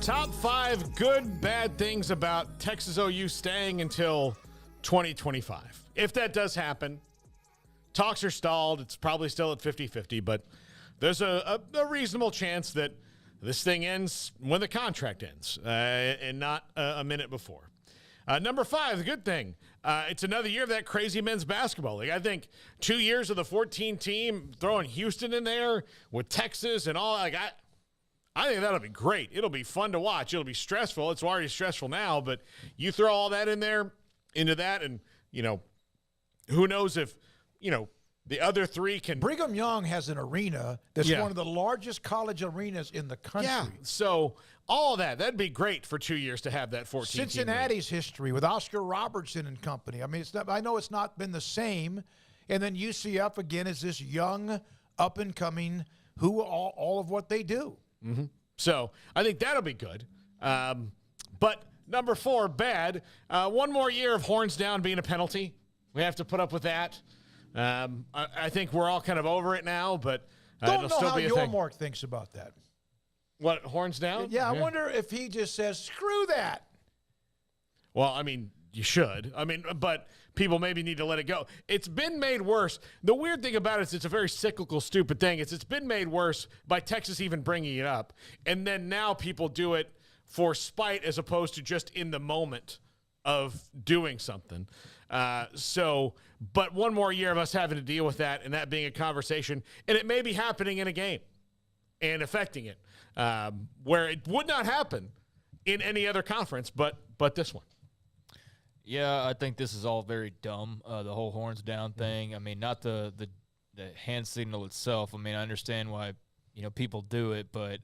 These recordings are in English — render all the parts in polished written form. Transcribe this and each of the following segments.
Top 5 good, bad things about Texas OU staying until 2025. If that does happen, talks are stalled. It's probably still at 50-50, but there's a reasonable chance that this thing ends when the contract ends and not a minute before. Number 5, the good thing. It's another year of that crazy men's basketball league. I think 2 years of the 14 team, throwing Houston in there with Texas and all. I think that'll be great. It'll be fun to watch. It'll be stressful. It's already stressful now, but you throw all that into that, and, who knows if, the other three can. Brigham Young has an arena that's one of the largest college arenas in the country. Yeah, so all of that'd be great for 2 years to have that 14 Cincinnati's history with Oscar Robertson and company. I mean, I know it's not been the same. And then UCF, again, is this young, up-and-coming, who all of what they do. Mm-hmm. So I think that'll be good. But number 4, bad. One more year of horns down being a penalty. We have to put up with that. I think we're all kind of over it now, but don't it'll know still how be a thing. Mark thinks about that. What, horns down? Yeah, I wonder if he just says, screw that. Well, I mean, you should. But people maybe need to let it go. It's been made worse. The weird thing about it is it's a very cyclical, stupid thing. It's been made worse by Texas even bringing it up. And then now people do it for spite as opposed to just in the moment of doing something. But one more year of us having to deal with that and that being a conversation. And it may be happening in a game and affecting it where it would not happen in any other conference, but this one. Yeah, I think this is all very dumb, the whole horns down thing. I mean, not the hand signal itself. I mean, I understand why, people do it, but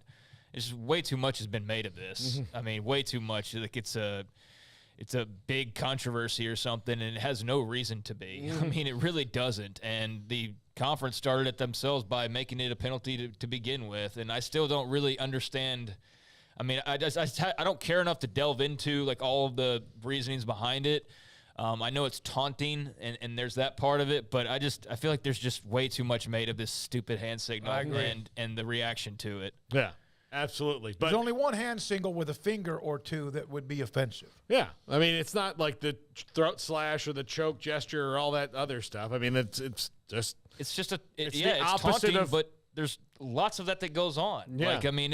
it's just way too much has been made of this. Mm-hmm. I mean, way too much. Like it's a big controversy or something, and it has no reason to be. Mm-hmm. I mean, it really doesn't. And the conference started it themselves by making it a penalty to begin with, and I still don't really understand. I mean, I don't care enough to delve into like all of the reasonings behind it. I know it's taunting, and there's that part of it, but I feel like there's just way too much made of this stupid hand signal and the reaction to it. Yeah, absolutely. But there's only one hand signal with a finger or two that would be offensive. Yeah, I mean, it's not like the throat slash or the choke gesture or all that other stuff. I mean, it's just the opposite taunting, but there's lots of that goes on. Yeah. Like, I mean,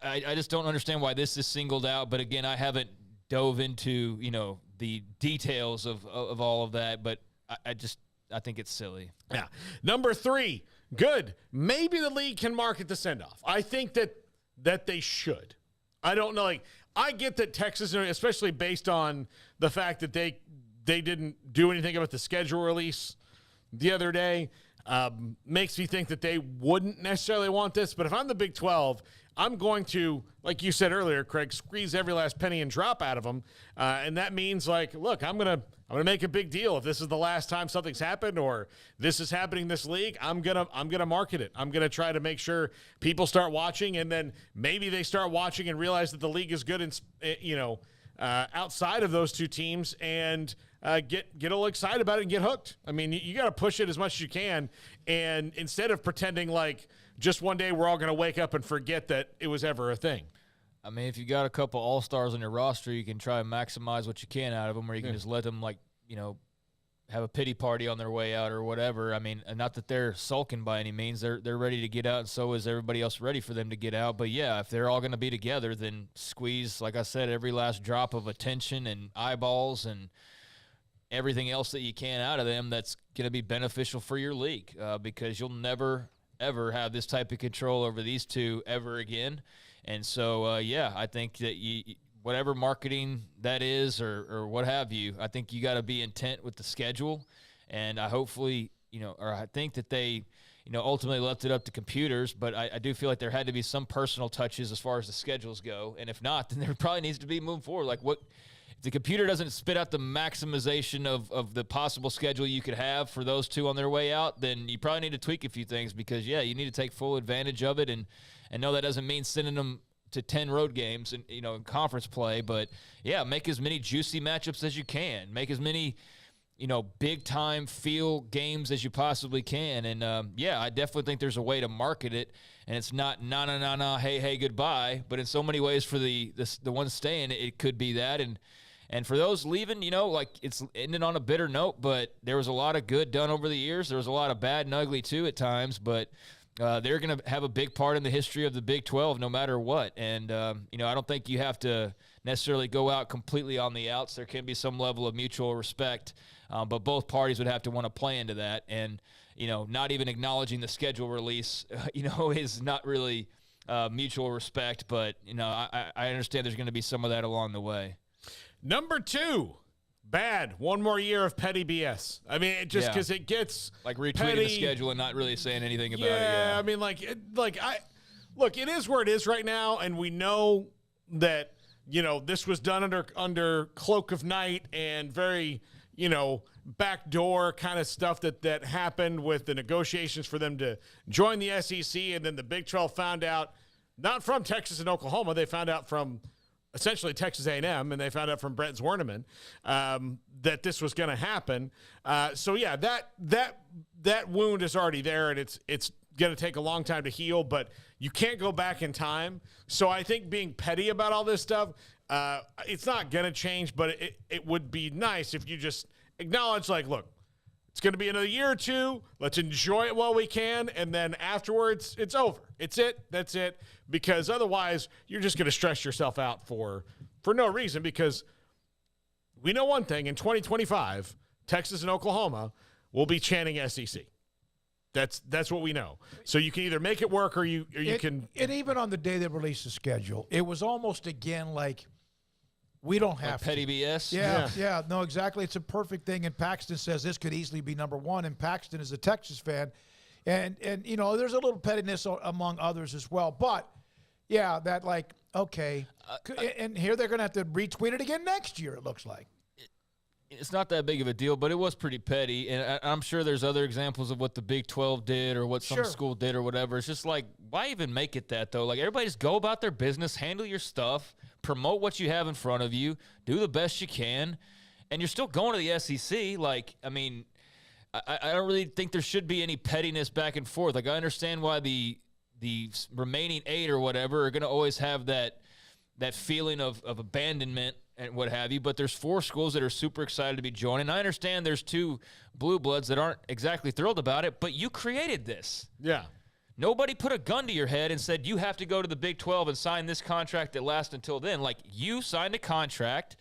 I just don't understand why this is singled out. But again, I haven't dove into, the details of all of that. But I think it's silly. Yeah. Number 3, good. Maybe the league can market the send-off. I think that they should. I don't know. Like, I get that Texas, especially based on the fact that they didn't do anything about the schedule release the other day, makes me think that they wouldn't necessarily want this. But if I'm the Big 12, I'm going to, like you said earlier, Craig, squeeze every last penny and drop out of them. And that means, like, look, I'm gonna make a big deal. If this is the last time something's happened or this is happening in this league, I'm gonna market it. I'm gonna try to make sure people start watching, and then maybe they start watching and realize that the league is good and outside of those two teams and get a little excited about it and get hooked. I mean, you got to push it as much as you can. And instead of pretending like just one day we're all going to wake up and forget that it was ever a thing. I mean, if you got a couple all-stars on your roster, you can try and maximize what you can out of them, or you can just let them, have a pity party on their way out or whatever. I mean, not that they're sulking by any means. They're ready to get out, and so is everybody else ready for them to get out. But, yeah, if they're all going to be together, then squeeze, like I said, every last drop of attention and eyeballs and everything else that you can out of them that's going to be beneficial for your league, because you'll never, ever have this type of control over these two ever again. And so, I think that whatever marketing that is or what have you, I think you got to be intent with the schedule. And I think that they, ultimately left it up to computers, but I do feel like there had to be some personal touches as far as the schedules go. And if not, then there probably needs to be moving forward. Like, what if the computer doesn't spit out the maximization of the possible schedule you could have for those two on their way out, then you probably need to tweak a few things, because, you need to take full advantage of it. And no, that doesn't mean sending them to 10 road games and, in conference play, but make as many juicy matchups as you can. Make as many, big time feel games as you possibly can. And I definitely think there's a way to market it. and it's not no, hey, goodbye. But in so many ways for the ones staying, it could be that. And for those leaving, like it's ending on a bitter note, but there was a lot of good done over the years. There was a lot of bad and ugly too at times, but they're going to have a big part in the history of the Big 12 no matter what. And, I don't think you have to necessarily go out completely on the outs. There can be some level of mutual respect, but both parties would have to want to play into that. And, not even acknowledging the schedule release, is not really mutual respect. But, I understand there's going to be some of that along the way. Number 2, bad. One more year of petty BS. I mean, because it gets like retweeting petty. the schedule and not really saying anything about it. Yeah, I mean, look, it is where it is right now, and we know that this was done under cloak of night and very backdoor kind of stuff that happened with the negotiations for them to join the SEC, and then the Big 12 found out not from Texas and Oklahoma, they found out from essentially Texas A&M, and they found out from Brent Zwerneman that this was going to happen. So yeah, that wound is already there, and it's going to take a long time to heal, but you can't go back in time. So I think being petty about all this stuff, it's not going to change, but it would be nice if you just acknowledge, like, look, it's going to be another year or two. Let's enjoy it while we can. And then afterwards, it's over. It's it. That's it. Because otherwise, you're just going to stress yourself out for no reason. Because we know one thing. In 2025, Texas and Oklahoma will be chanting SEC. That's what we know. So you can either make it work or you can. And even on the day they released the schedule, it was almost again like, we don't have petty BS. Yeah, no, exactly. It's a perfect thing. And Paxton says this could easily be number 1. And Paxton is a Texas fan, and there's a little pettiness among others as well. But yeah, that like okay, and here they're going to have to retweet it again next year. It looks like it's not that big of a deal, but it was pretty petty. And I'm sure there's other examples of what the Big 12 did or what some school did or whatever. It's just like, why even make it that though? Like everybody just go about their business, handle your stuff. Promote what you have in front of you, do the best you can, and you're still going to the SEC. Like, I mean, I don't really think there should be any pettiness back and forth. Like, I understand why the remaining 8 or whatever are going to always have that feeling of abandonment and what have you, but there's 4 schools that are super excited to be joining. I understand there's 2 blue bloods that aren't exactly thrilled about it, but you created this. Yeah. Nobody put a gun to your head and said, you have to go to the Big 12 and sign this contract that lasts until then. Like, you signed a contract.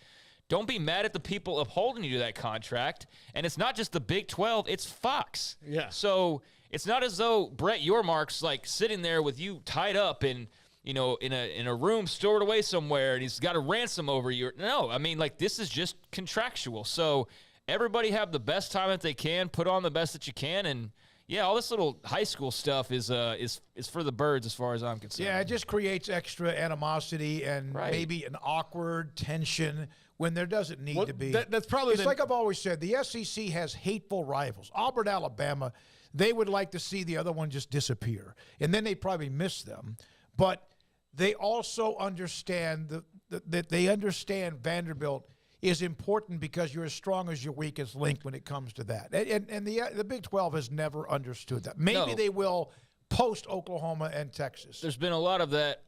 Don't be mad at the people upholding you to that contract. And it's not just the Big 12, it's Fox. Yeah. So it's not as though Brett Yormark's like sitting there with you tied up in a room stored away somewhere and he's got a ransom over you. No, I mean, like, this is just contractual. So everybody have the best time that they can, put on the best that you can, and yeah, all this little high school stuff is for the birds as far as I'm concerned. Yeah, it just creates extra animosity and maybe an awkward tension when there doesn't need to be. That's probably like I've always said, the SEC has hateful rivals. Auburn, Alabama, they would like to see the other one just disappear, and then they probably miss them. But they also understand that they understand Vanderbilt is important because you're as strong as your weakest link when it comes to that. And the Big 12 has never understood that. Maybe they will post Oklahoma and Texas. There's been a lot of that,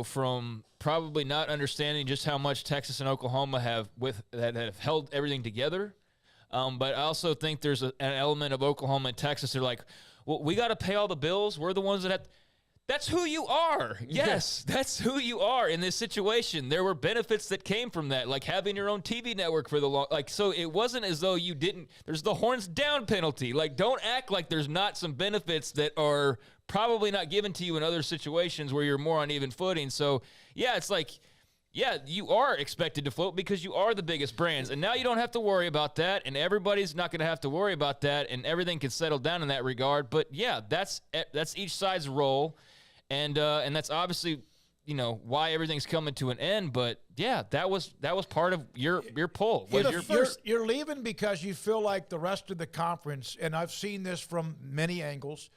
from probably not understanding just how much Texas and Oklahoma have held everything together. But I also think there's an element of Oklahoma and Texas. They're like, well, we got to pay all the bills. We're the ones that have – that's who you are. Yes, that's who you are in this situation. There were benefits that came from that, like having your own TV network for the long. Like, so it wasn't as though you didn't. There's the horns down penalty. Like, don't act like there's not some benefits that are probably not given to you in other situations where you're more on even footing. So yeah, it's like, yeah, you are expected to float because you are the biggest brands, and now you don't have to worry about that, and everybody's not going to have to worry about that, and everything can settle down in that regard. But yeah, that's each side's role. And that's obviously, why everything's coming to an end. But yeah, that was part of your pull. You're leaving because you feel like the rest of the conference, and I've seen this from many angles,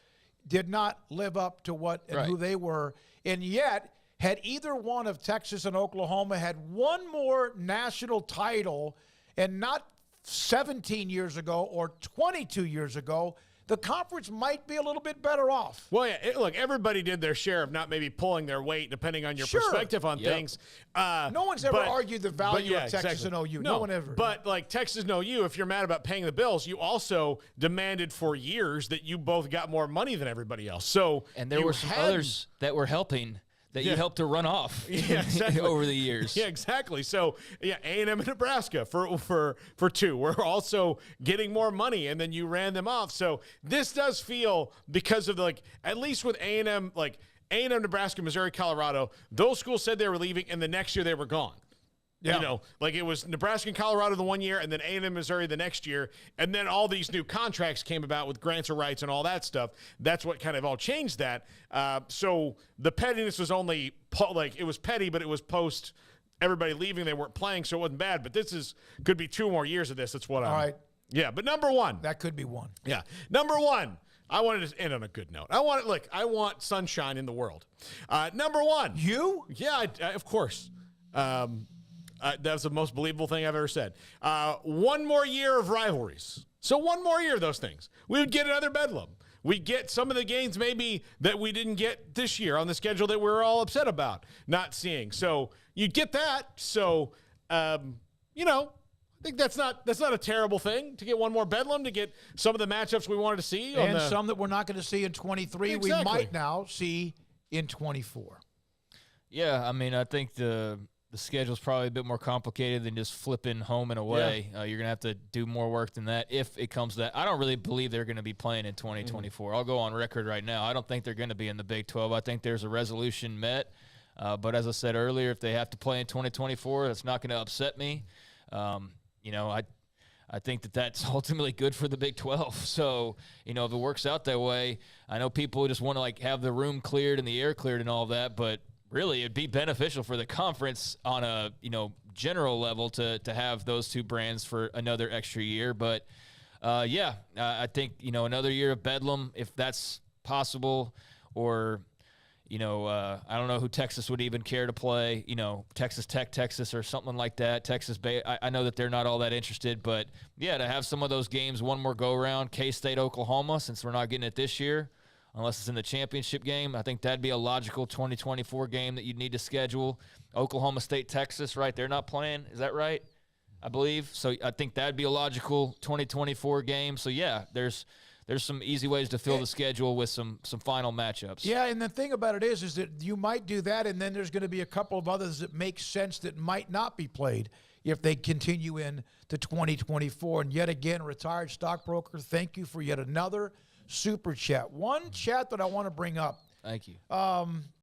did not live up to what and who they were. And yet, had either one of Texas and Oklahoma had one more national title, and not 17 years ago or 22 years ago, the conference might be a little bit better off. Well, yeah, look, everybody did their share of not maybe pulling their weight, depending on your perspective on things. No one's ever argued the value of Texas and OU. No one ever. But like Texas and OU, if you're mad about paying the bills, you also demanded for years that you both got more money than everybody else. So and there were some others that were helping. That you helped to run off over the years. Yeah, exactly. So, yeah, A&M and Nebraska for two. We're also getting more money, and then you ran them off. So this does feel, because of at least with A&M, A&M, Nebraska, Missouri, Colorado, those schools said they were leaving, and the next year they were gone. Yeah. It was Nebraska and Colorado the one year, and then A&M, Missouri the next year, and then all these new contracts came about with grants of rights and all that stuff. That's what kind of all changed that. So the pettiness was only it was petty, but it was post everybody leaving. They weren't playing, so it wasn't bad. But this could be 2 more years of this. That's what all right. Yeah, but number one. That could be one. Yeah, number one. I wanted to end on a good note. I want sunshine in the world. Number one. You? Yeah, of course. That's the most believable thing I've ever said. 1 more year of rivalries. So 1 more year of those things. We would get another bedlam. We'd get some of the games maybe that we didn't get this year on the schedule that we were all upset about not seeing. So you'd get that. So, I think that's not a terrible thing to get 1 more bedlam, to get some of the matchups we wanted to see. And some that we're not going to see in 23, exactly. We might now see in 24. Yeah, I mean, I think the schedule's probably a bit more complicated than just flipping home and away. Yeah. You're going to have to do more work than that if it comes to that. I don't really believe they're going to be playing in 2024. I'll go on record right now. I don't think they're going to be in the Big 12. I think there's a resolution met. But as I said earlier, if they have to play in 2024, that's not going to upset me. I think that's ultimately good for the Big 12. So, if it works out that way, I know people just want to have the room cleared and the air cleared and all that, but really it'd be beneficial for the conference on a, general level to have those 2 brands for another extra year. But, I think, another year of bedlam, if that's possible, or, I don't know who Texas would even care to play, Texas Tech, Texas, or something like that. Texas Bay, I know that they're not all that interested, but yeah, to have some of those games, 1 more go around, K-State, Oklahoma, since we're not getting it this year, unless it's in the championship game. I think that'd be a logical 2024 game that you'd need to schedule. Oklahoma State, Texas, right? They're not playing. Is that right? I believe. So I think that'd be a logical 2024 game. So, yeah, there's some easy ways to fill the schedule with some final matchups. Yeah, and the thing about it is that you might do that, and then there's going to be a couple of others that make sense that might not be played if they continue in to 2024. And yet again, Retired Stockbroker, thank you for yet another super chat. One chat that I want to bring up. Thank you.